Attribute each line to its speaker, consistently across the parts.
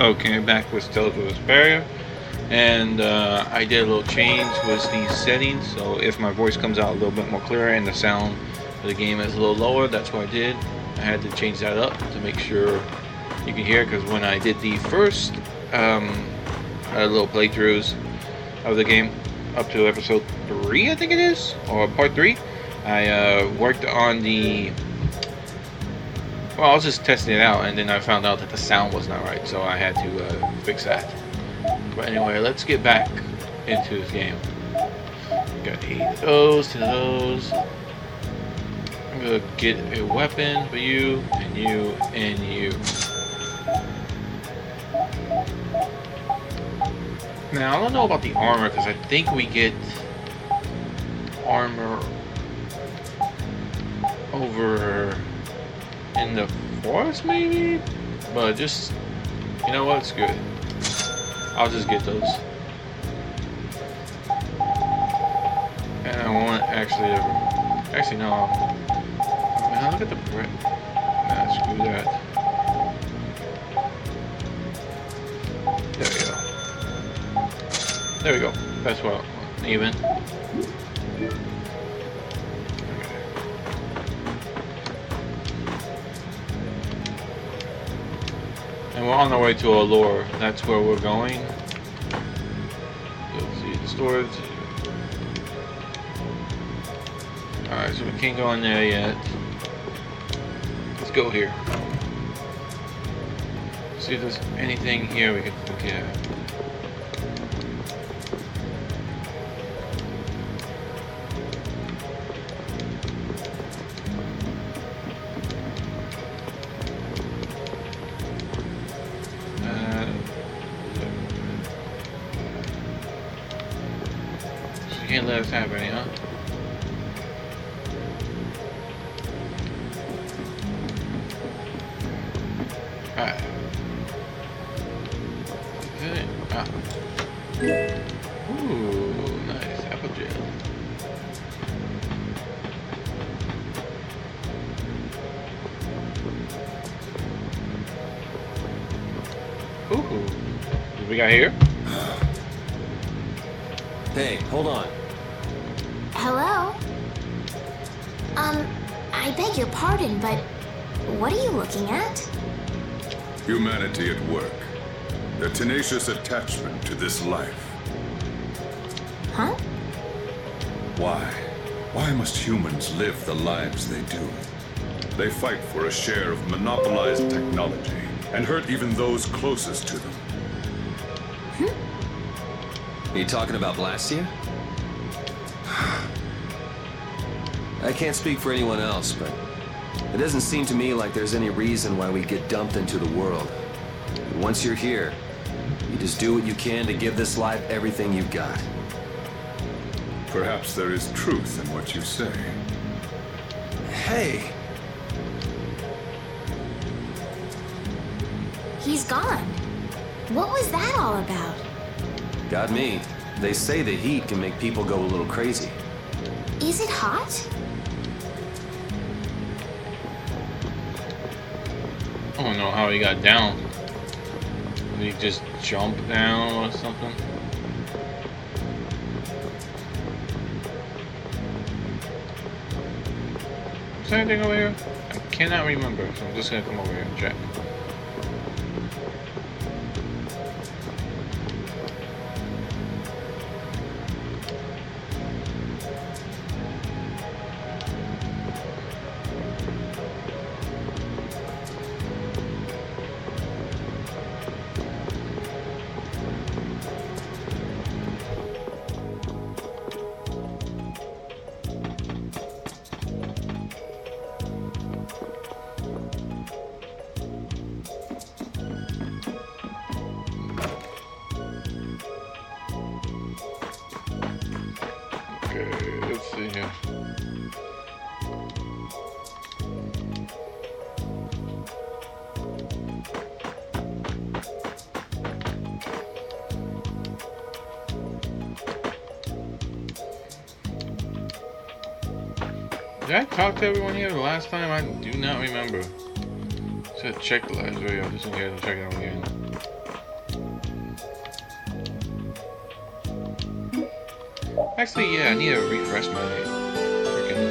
Speaker 1: Okay, back with still with Vesperia, and I did a little change with these settings. So if my voice comes out a little bit more clearer and the sound of the game is a little lower, that's what I did. I had to change that up to make sure you can hear. Because when I did the first little playthroughs of the game up to episode 3, I think it is, or part 3, I worked on the. Well, I was just testing it out, and then I found out that the sound was not right, so I had to fix that. But anyway, let's get back into this game. Got 8 of those, 10 of those. I'm gonna get a weapon for you, and you, and you. Now, I don't know about the armor, because I think we get armor over in the forest, maybe? But just, you know what, it's good. I'll just get those. And I want actually no. I mean, look at the bread. Nah, screw that. There we go. That's what, even. And we're on our way to Allure. That's where we're going. You'll see the storage. Alright, so we can't go in there yet. Let's go here. See if there's anything here we can look at. Can't let us have any, huh? Alright. Okay. Ah. Ooh, nice. Apple gel. Ooh. What we got here?
Speaker 2: Hey, hold on.
Speaker 3: Hello? I beg your pardon, but what are you looking at?
Speaker 4: Humanity at work. Their tenacious attachment to this life.
Speaker 3: Huh?
Speaker 4: Why? Why must humans live the lives they do? They fight for a share of monopolized technology and hurt even those closest to them.
Speaker 2: Are you talking about Blastia? I can't speak for anyone else, but it doesn't seem to me like there's any reason why we get dumped into the world. And once you're here, you just do what you can to give this life everything you've got.
Speaker 4: Perhaps there is truth in what you say.
Speaker 2: Hey!
Speaker 3: He's gone. What was that all about?
Speaker 2: Got me. They say the heat can make people go a little crazy.
Speaker 3: Is it hot?
Speaker 1: I don't know how he got down. Did he just jump down or something? Is there anything over here? I cannot remember, so I'm just gonna come over here and check. Okay, let's see here. Did I talk to everyone here the last time? I do not remember. Should check the last video just in case I check it out again. Actually, yeah, I need to refresh my freaking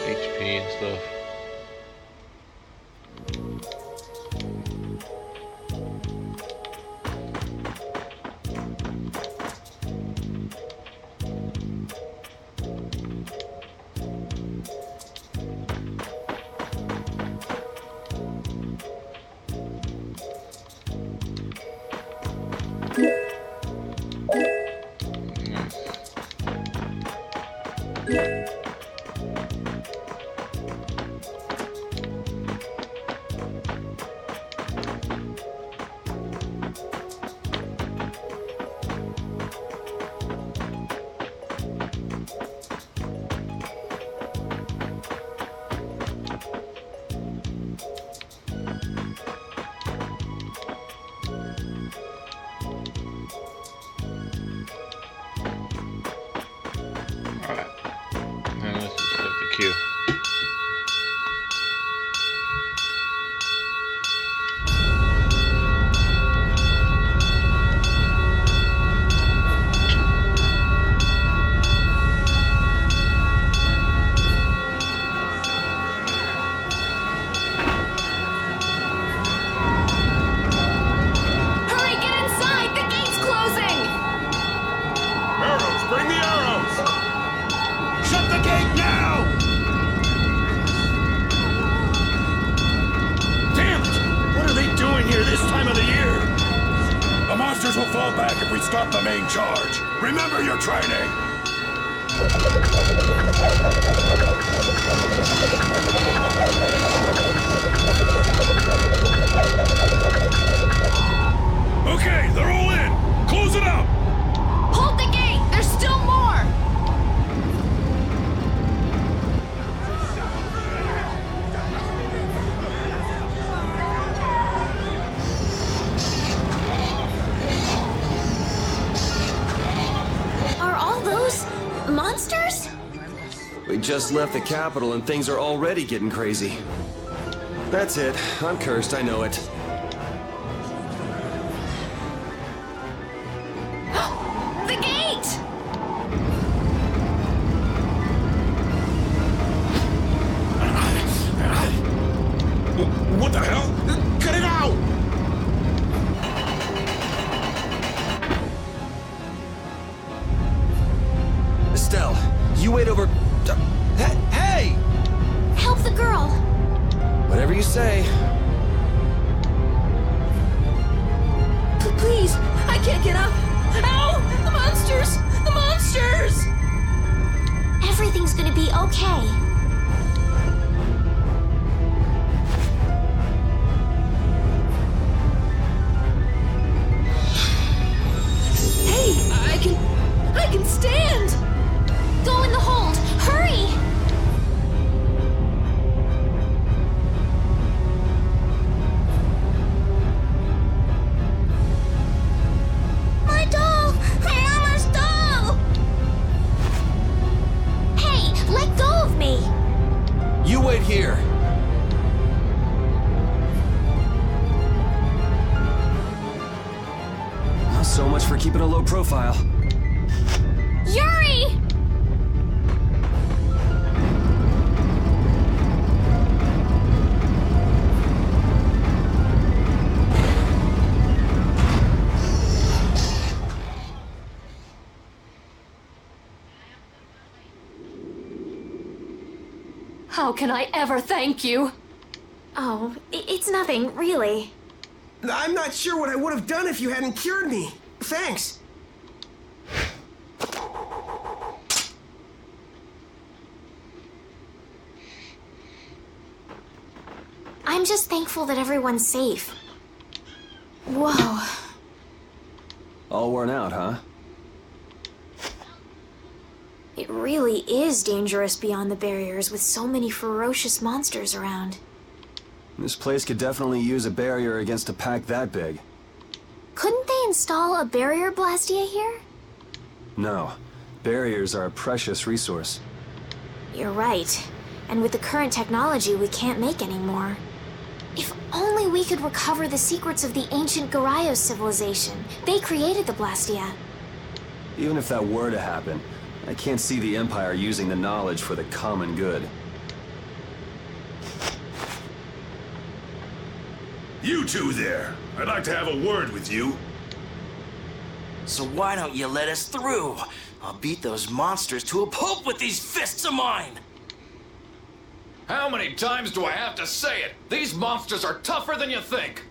Speaker 1: HP and stuff. Alright. Now let's just select the queue.
Speaker 5: Hurry, get inside! The gate's closing!
Speaker 4: Arrows, bring the arrows! Shut the gate now! Damn it! What are they doing here this time of the year? The monsters will fall back if we stop the main charge. Remember your training! Okay, they're all in! Close it up!
Speaker 5: Hold the gate! There's still more!
Speaker 3: Are all those monsters?
Speaker 2: We just left the capital and things are already getting crazy. That's it. I'm cursed, I know it.
Speaker 5: The gate!
Speaker 4: What the hell? Cut it out!
Speaker 2: Estelle, you wait over... Hey!
Speaker 3: Help the girl!
Speaker 2: Whatever you say.
Speaker 5: Please! I can't get up! Ow! The monsters! The monsters!
Speaker 3: Everything's gonna be okay.
Speaker 5: Hey! I can stand!
Speaker 3: Go in the hold! Hurry! My doll! My mama's doll! Hey, let go of me!
Speaker 2: You wait here. So much for keeping a low profile.
Speaker 3: Yuri!
Speaker 5: How can I ever thank you?
Speaker 3: Oh, it's nothing, really.
Speaker 6: I'm not sure what I would have done if you hadn't cured me. Thanks.
Speaker 3: I'm just thankful that everyone's safe. Whoa.
Speaker 2: All worn out, huh?
Speaker 3: It really is dangerous beyond the barriers with so many ferocious monsters around.
Speaker 2: This place could definitely use a barrier against a pack that big.
Speaker 3: Couldn't they install a barrier blastia here?
Speaker 2: No. Barriers are a precious resource.
Speaker 3: You're right. And with the current technology, we can't make any more. If only we could recover the secrets of the ancient Garayos civilization. They created the blastia.
Speaker 2: Even if that were to happen, I can't see the Empire using the knowledge for the common good.
Speaker 4: You two there! I'd like to have a word with you.
Speaker 7: So why don't you let us through? I'll beat those monsters to a pulp with these fists of mine!
Speaker 8: How many times do I have to say it? These monsters are tougher than you think!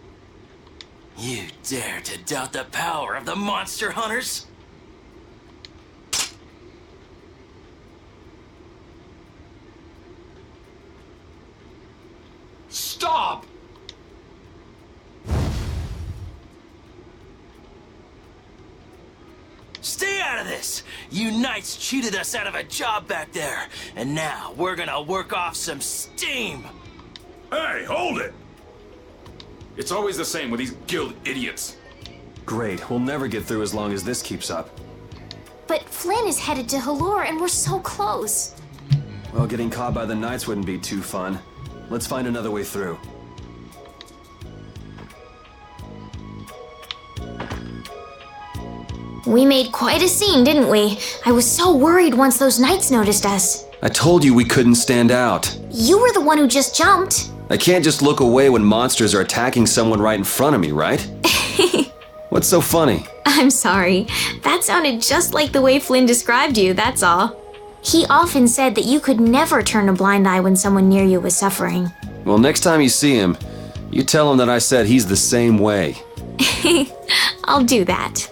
Speaker 7: You dare to doubt the power of the monster hunters?
Speaker 8: Stop!
Speaker 7: Stay out of this! You knights cheated us out of a job back there, and now we're gonna work off some steam!
Speaker 4: Hey, hold it!
Speaker 8: It's always the same with these guild idiots.
Speaker 2: Great, we'll never get through as long as this keeps up.
Speaker 3: But Flynn is headed to Halor and we're so close.
Speaker 2: Well, getting caught by the Knights wouldn't be too fun. Let's find another way through.
Speaker 3: We made quite a scene, didn't we? I was so worried once those Knights noticed us.
Speaker 2: I told you we couldn't stand out.
Speaker 3: You were the one who just jumped.
Speaker 2: I can't just look away when monsters are attacking someone right in front of me, right? What's so funny?
Speaker 3: I'm sorry. That sounded just like the way Flynn described you, that's all. He often said that you could never turn a blind eye when someone near you was suffering.
Speaker 2: Well, next time you see him, you tell him that I said he's the same way.
Speaker 3: I'll do that.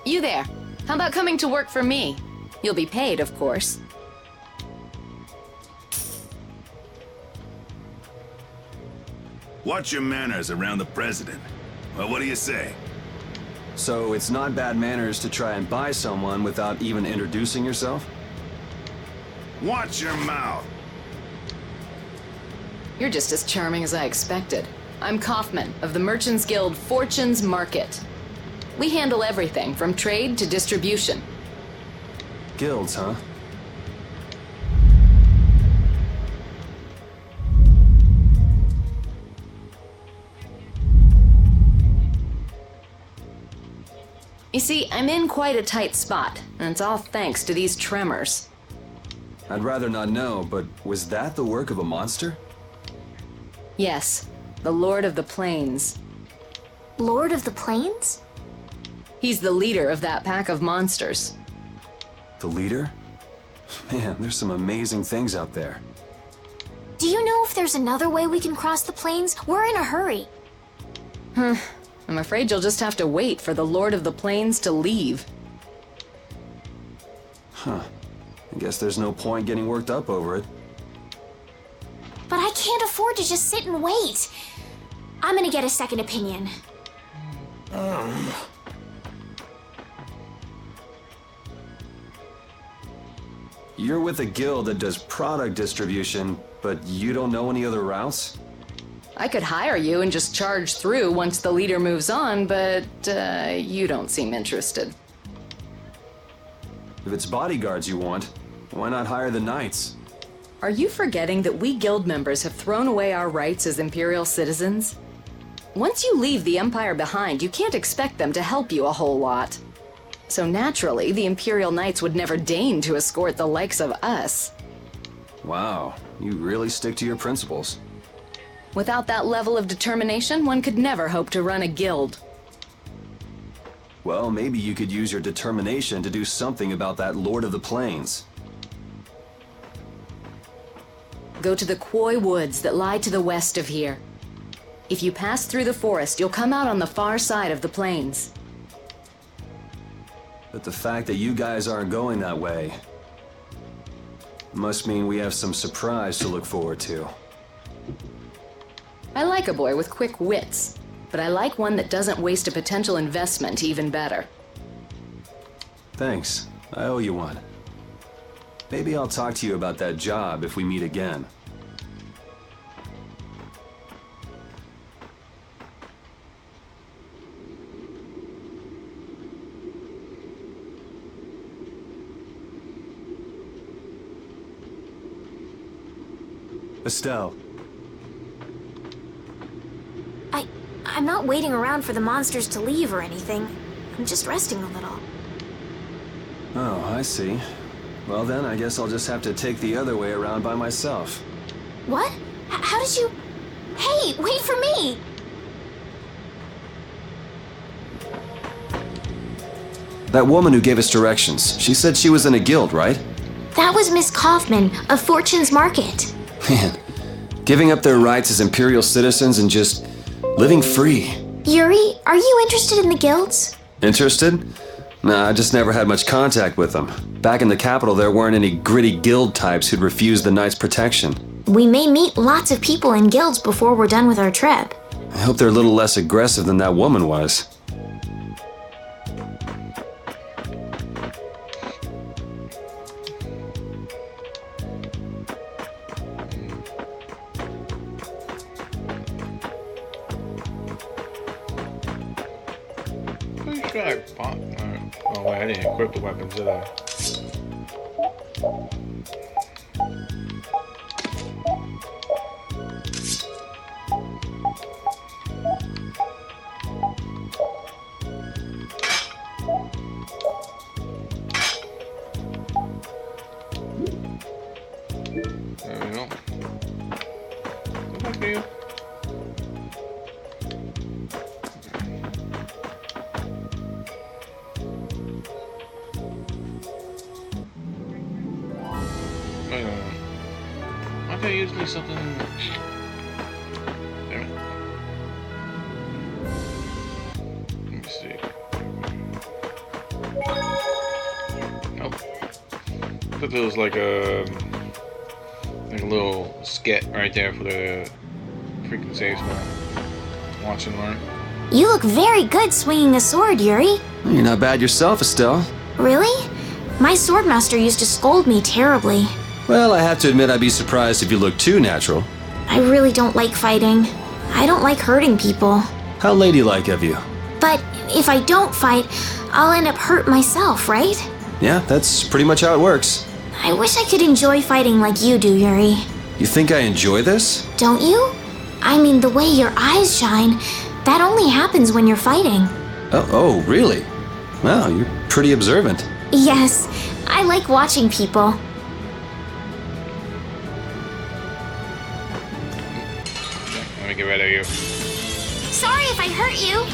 Speaker 5: You there. How about coming to work for me? You'll be paid, of course.
Speaker 4: Watch your manners around the president. Well, what do you say?
Speaker 2: So it's not bad manners to try and buy someone without even introducing yourself?
Speaker 4: Watch your mouth.
Speaker 5: You're just as charming as I expected. I'm Kaufman of the Merchants Guild Fortune's Market. We handle everything from trade to distribution.
Speaker 2: Guilds, huh?
Speaker 5: You see, I'm in quite a tight spot, and it's all thanks to these tremors.
Speaker 2: I'd rather not know, but was that the work of a monster?
Speaker 5: Yes, the Lord of the Plains.
Speaker 3: Lord of the Plains?
Speaker 5: He's the leader of that pack of monsters.
Speaker 2: The leader? Man, there's some amazing things out there.
Speaker 3: Do you know if there's another way we can cross the plains? We're in a hurry.
Speaker 5: I'm afraid you'll just have to wait for the Lord of the Plains to leave.
Speaker 2: Huh. I guess there's no point getting worked up over it.
Speaker 3: But I can't afford to just sit and wait. I'm gonna get a second opinion.
Speaker 2: You're with a guild that does product distribution, but you don't know any other routes?
Speaker 5: I could hire you and just charge through once the leader moves on, but you don't seem interested.
Speaker 2: If it's bodyguards you want, why not hire the knights?
Speaker 5: Are you forgetting that we guild members have thrown away our rights as Imperial citizens? Once you leave the Empire behind, you can't expect them to help you a whole lot. So naturally, the Imperial Knights would never deign to escort the likes of us.
Speaker 2: Wow, you really stick to your principles.
Speaker 5: Without that level of determination, one could never hope to run a guild.
Speaker 2: Well, maybe you could use your determination to do something about that Lord of the Plains.
Speaker 5: Go to the Quoy Woods that lie to the west of here. If you pass through the forest, you'll come out on the far side of the plains.
Speaker 2: But the fact that you guys aren't going that way must mean we have some surprise to look forward to.
Speaker 5: I like a boy with quick wits, but I like one that doesn't waste a potential investment even better.
Speaker 2: Thanks. I owe you one. Maybe I'll talk to you about that job if we meet again. Estelle.
Speaker 3: I'm not waiting around for the monsters to leave or anything. I'm just resting a little.
Speaker 2: Oh, I see. Well then, I guess I'll just have to take the other way around by myself.
Speaker 3: What? How did you... Hey, wait for me!
Speaker 2: That woman who gave us directions, she said she was in a guild, right?
Speaker 3: That was Miss Kaufman of Fortune's Market.
Speaker 2: Man, giving up their rights as Imperial citizens and just living free.
Speaker 3: Yuri, are you interested in the guilds?
Speaker 2: Interested? Nah, I just never had much contact with them. Back in the capital, there weren't any gritty guild types who'd refuse the Knight's protection.
Speaker 3: We may meet lots of people in guilds before we're done with our trip.
Speaker 2: I hope they're a little less aggressive than that woman was.
Speaker 1: Pretty sure I bought. Oh wait, I didn't equip the weapons, did I? There we go. Come back here. Aren't there usually something? Damn it. Let me see. Nope. I thought there was like a little sket right there for the freaking save spot. Watch and learn.
Speaker 3: You look very good swinging a sword, Yuri.
Speaker 2: You're not bad yourself, Estelle.
Speaker 3: Really? My swordmaster used to scold me terribly.
Speaker 2: Well, I have to admit I'd be surprised if you looked too natural.
Speaker 3: I really don't like fighting. I don't like hurting people.
Speaker 2: How ladylike of you.
Speaker 3: But if I don't fight, I'll end up hurt myself, right?
Speaker 2: Yeah, that's pretty much how it works.
Speaker 3: I wish I could enjoy fighting like you do, Yuri.
Speaker 2: You think I enjoy this?
Speaker 3: Don't you? I mean, the way your eyes shine, that only happens when you're fighting.
Speaker 2: Oh, really? Wow, you're pretty observant.
Speaker 3: Yes, I like watching people.
Speaker 1: Let me get rid of you.
Speaker 3: Sorry if I hurt you.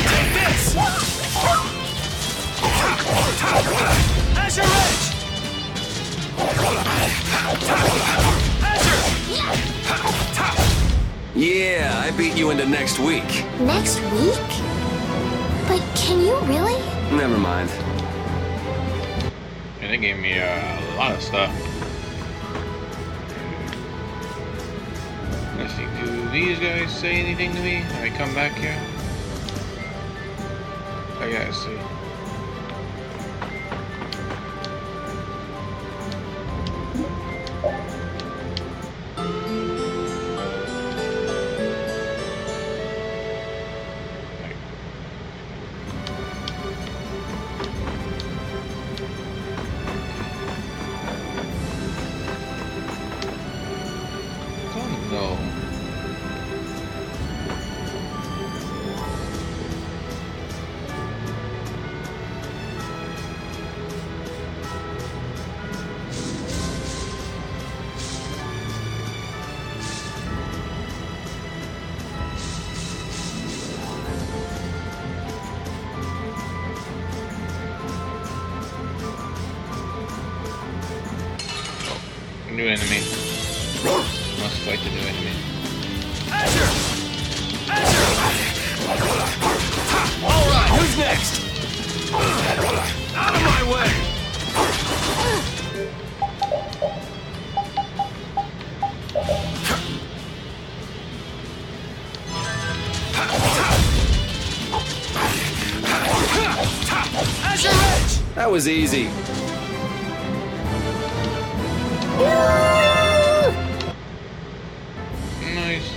Speaker 7: Take this! Azure Edge!
Speaker 2: Yeah, I beat you into next week.
Speaker 3: Next week? But can you really?
Speaker 2: Never mind.
Speaker 1: And they gave me a lot of stuff. Let's see, do these guys say anything to me when I come back here? I gotta see. No. New enemy. Must fight the new enemy.
Speaker 7: Azure! Alright, who's next? Out of my way! Azure Edge!
Speaker 2: That was easy.
Speaker 1: Nice.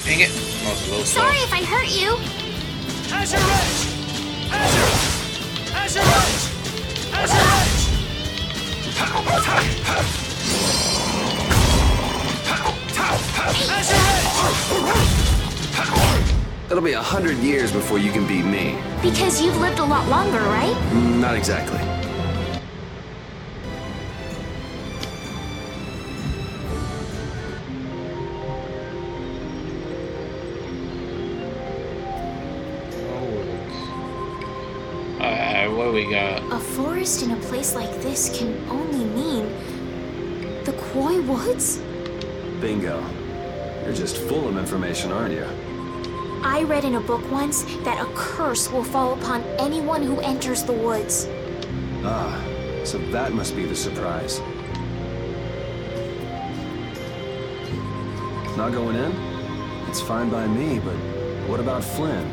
Speaker 1: Dang it. Oh, it's a little slow.
Speaker 3: Sorry if I hurt you.
Speaker 7: Azure Edge! Azure! Azure Edge! Azure Edge! Azure Edge!
Speaker 2: It'll be 100 years before you can beat me.
Speaker 3: Because you've lived a lot longer, right?
Speaker 2: Not exactly.
Speaker 1: What do we got?
Speaker 3: A forest in a place like this can only mean the Koi Woods?
Speaker 2: Bingo. You're just full of information, aren't you?
Speaker 3: I read in a book once that a curse will fall upon anyone who enters the woods.
Speaker 2: Ah, so that must be the surprise. Not going in? It's fine by me, but what about Flynn?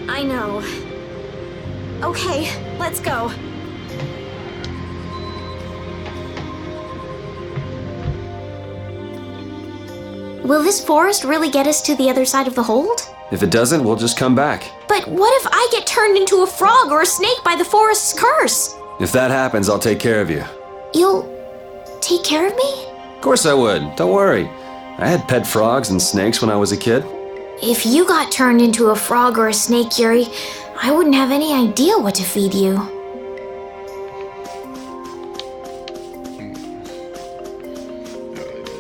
Speaker 3: I know. Okay, let's go. Will this forest really get us to the other side of the hold?
Speaker 2: If it doesn't, we'll just come back.
Speaker 3: But what if I get turned into a frog or a snake by the forest's curse?
Speaker 2: If that happens, I'll take care of you.
Speaker 3: You'll take care of me?
Speaker 2: Of course I would. Don't worry. I had pet frogs and snakes when I was a kid.
Speaker 3: If you got turned into a frog or a snake, Yuri, I wouldn't have any idea what to feed you.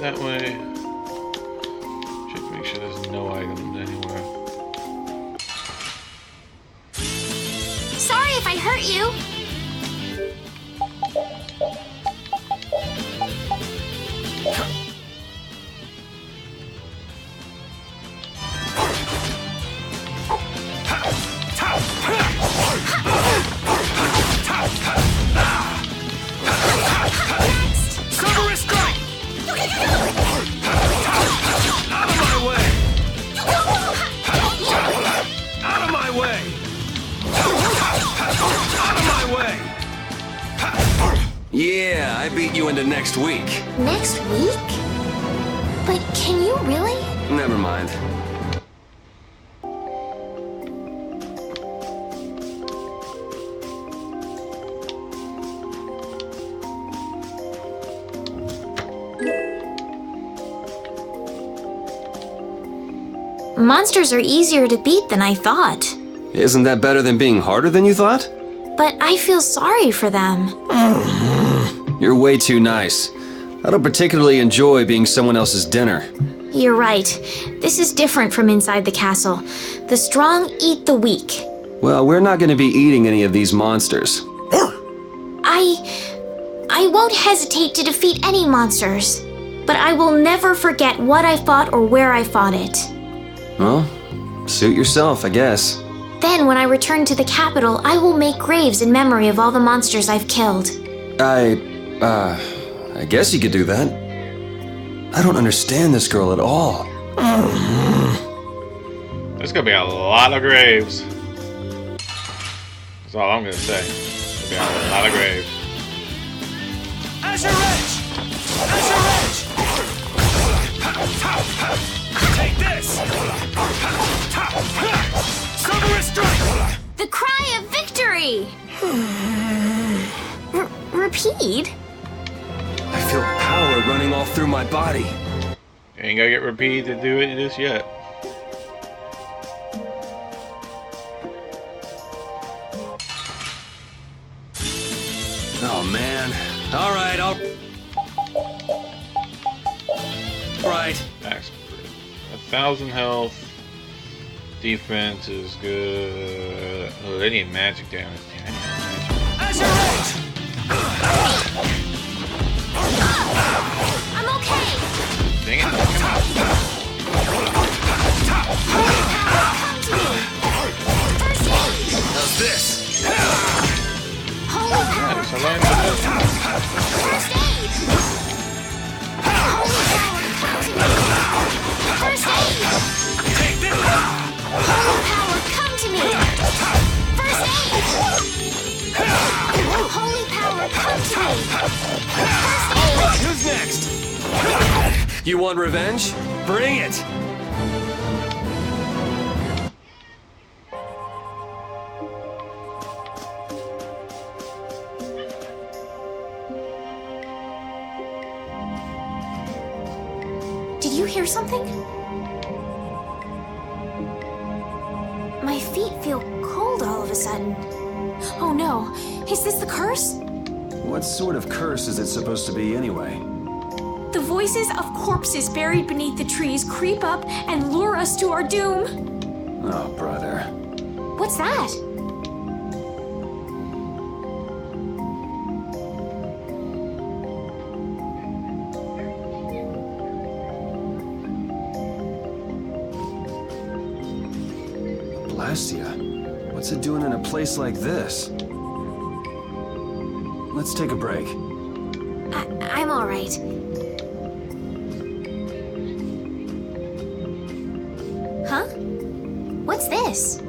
Speaker 1: That way. Should make sure there's no items anywhere.
Speaker 3: Sorry if I hurt you.
Speaker 2: Yeah, I beat you into next week.
Speaker 3: Next week? But can you really?
Speaker 2: Never mind.
Speaker 3: Monsters are easier to beat than I thought.
Speaker 2: Isn't that better than being harder than you thought?
Speaker 3: But I feel sorry for them.
Speaker 2: You're way too nice. I don't particularly enjoy being someone else's dinner.
Speaker 3: You're right. This is different from inside the castle. The strong eat the weak.
Speaker 2: Well, we're not going to be eating any of these monsters.
Speaker 3: I won't hesitate to defeat any monsters. But I will never forget what I fought or where I fought it.
Speaker 2: Well, suit yourself, I guess.
Speaker 3: Then, when I return to the capital, I will make graves in memory of all the monsters I've killed.
Speaker 2: I guess you could do that. I don't understand this girl at all.
Speaker 1: There's gonna be a lot of graves. That's all I'm gonna say. There's gonna be a lot of graves.
Speaker 7: Azure Edge! Azure Edge! Take this! Cerberus Strike!
Speaker 3: The cry of victory! Repeat?
Speaker 2: I feel power running all through my body.
Speaker 1: Ain't gonna get repeated to do it just yet.
Speaker 2: Oh man. Alright, Alright.
Speaker 1: Max 1,000 health. Defense is good. Oh, they need magic damage. Damn, I need magic.
Speaker 3: I'm okay.
Speaker 1: Dang it! Come on.
Speaker 3: Come to me. First aid.
Speaker 2: How's this?
Speaker 3: Holy power.
Speaker 1: Nice, I learned to do.
Speaker 3: First aid. Holy power. Come to me. First aid.
Speaker 7: Take this!
Speaker 3: Holy power. Come to me. First aid. Holy power. Come to me. First aid.
Speaker 2: Who's next? You want revenge? Bring it!
Speaker 3: Did you hear something? My feet feel cold all of a sudden. Oh no, is this the curse?
Speaker 2: What sort of curse is it supposed to be anyway?
Speaker 3: The voices of corpses buried beneath the trees creep up and lure us to our doom.
Speaker 2: Oh, brother.
Speaker 3: What's that?
Speaker 2: Blastia. What's it doing in a place like this? Let's take a break.
Speaker 3: I'm all right. Huh? What's this?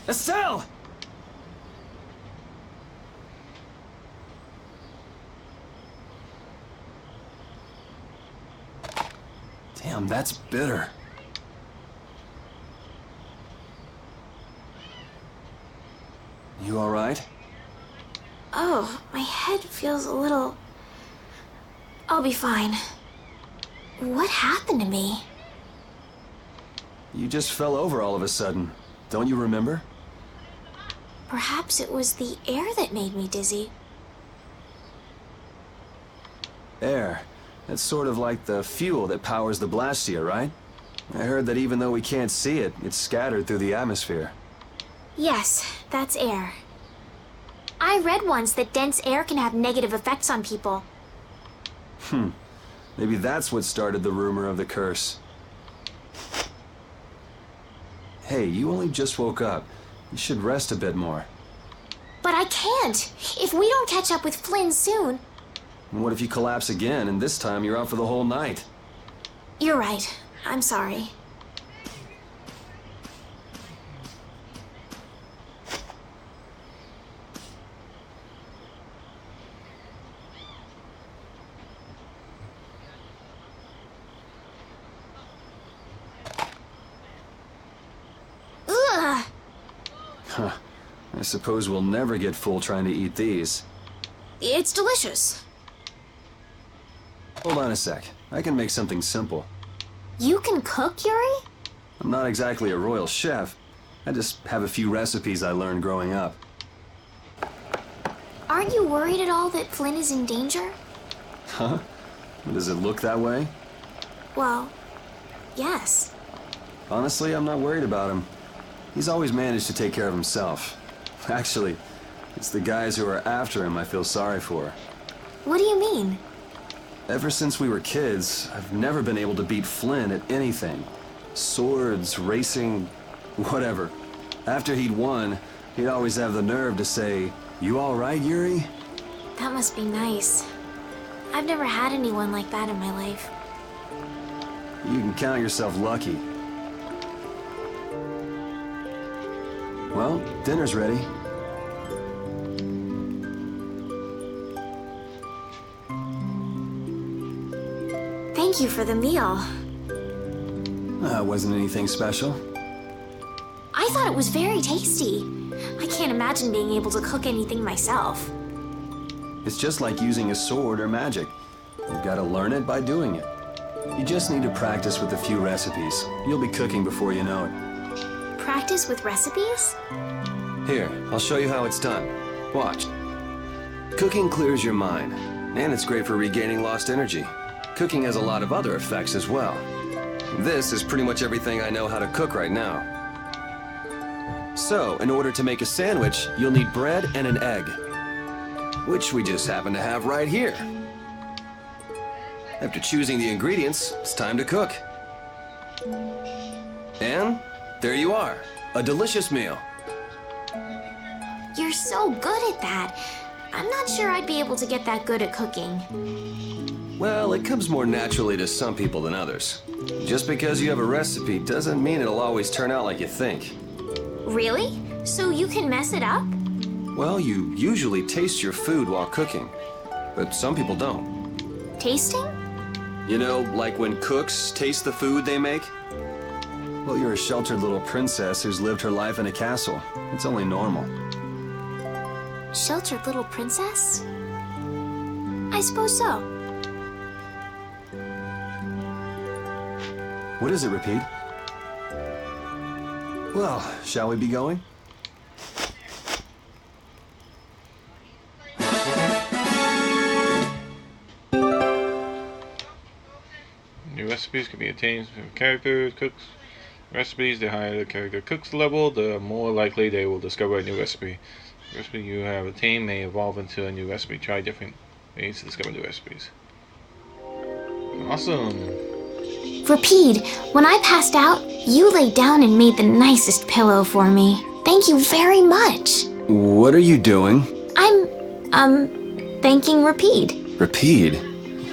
Speaker 2: Estelle! Damn, that's bitter. You all right?
Speaker 3: Oh, my head feels a little... I'll be fine. What happened to me?
Speaker 2: You just fell over all of a sudden. Don't you remember?
Speaker 3: Perhaps it was the air that made me dizzy.
Speaker 2: Air. That's sort of like the fuel that powers the Blastia, right? I heard that even though we can't see it, it's scattered through the atmosphere.
Speaker 3: Yes, that's air. I read once that dense air can have negative effects on people.
Speaker 2: Maybe that's what started the rumor of the curse. Hey, you only just woke up. You should rest a bit more.
Speaker 3: But I can't! If we don't catch up with Flynn soon...
Speaker 2: And what if you collapse again, and this time you're out for the whole night?
Speaker 3: You're right. I'm sorry. Ugh!
Speaker 2: Huh. I suppose we'll never get full trying to eat these.
Speaker 3: It's delicious.
Speaker 2: Hold on a sec. I can make something simple.
Speaker 3: You can cook, Yuri?
Speaker 2: I'm not exactly a royal chef. I just have a few recipes I learned growing up.
Speaker 3: Aren't you worried at all that Flynn is in danger?
Speaker 2: Huh? Does it look that way?
Speaker 3: Well, yes.
Speaker 2: Honestly, I'm not worried about him. He's always managed to take care of himself. Actually, it's the guys who are after him I feel sorry for.
Speaker 3: What do you mean?
Speaker 2: Ever since we were kids, I've never been able to beat Flynn at anything. Swords, racing, whatever. After he'd won, he'd always have the nerve to say, "You all right, Yuri?"
Speaker 3: That must be nice. I've never had anyone like that in my life.
Speaker 2: You can count yourself lucky. Well, dinner's ready.
Speaker 3: Thank you for the meal.
Speaker 2: Wasn't anything special.
Speaker 3: I thought it was very tasty. I can't imagine being able to cook anything myself.
Speaker 2: It's just like using a sword or magic. You've got to learn it by doing it. You just need to practice with a few recipes. You'll be cooking before you know it.
Speaker 3: Practice with recipes?
Speaker 2: Here, I'll show you how it's done. Watch. Cooking clears your mind, and it's great for regaining lost energy. cooking has a lot of other effects as well. This is pretty much everything I know how to cook right now. So, in order to make a sandwich, you'll need bread and an egg, which we just happen to have right here. After choosing the ingredients, it's time to cook. And there you are, a delicious meal.
Speaker 3: You're so good at that. I'm not sure I'd be able to get that good at cooking.
Speaker 2: Well, it comes more naturally to some people than others. Just because you have a recipe doesn't mean it'll always turn out like you think.
Speaker 3: Really? So you can mess it up?
Speaker 2: Well, you usually taste your food while cooking, but some people don't.
Speaker 3: Tasting?
Speaker 2: You know, like when cooks taste the food they make? Well, you're a sheltered little princess who's lived her life in a castle. It's only normal.
Speaker 3: Sheltered little princess? I suppose so.
Speaker 2: What is it, Repeat? Well, shall we be going?
Speaker 1: New recipes can be obtained from characters, cooks. Recipes, the higher the character cook's level, the more likely they will discover a new recipe. The recipe you have obtained may evolve into a new recipe. Try different ways to discover new recipes. Awesome.
Speaker 3: Repeat, when I passed out, you laid down and made the nicest pillow for me. Thank you very much.
Speaker 2: What are you doing?
Speaker 3: I'm, thanking Repeat.
Speaker 2: Repeat?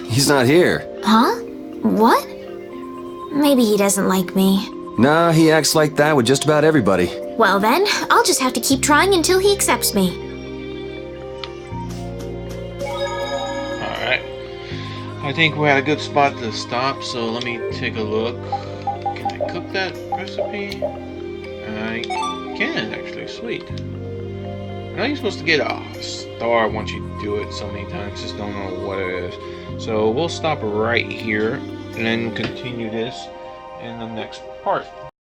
Speaker 2: He's not here.
Speaker 3: Huh? What? Maybe he doesn't like me.
Speaker 2: Nah, he acts like that with just about everybody.
Speaker 3: Well then, I'll just have to keep trying until he accepts me.
Speaker 1: Alright. I think we're at a good spot to stop, so let me take a look. Can I cook that recipe? I can, actually. Sweet. I know you're supposed to get a star once you do it so many times, just don't know what it is. So we'll stop right here and then continue this in the next part.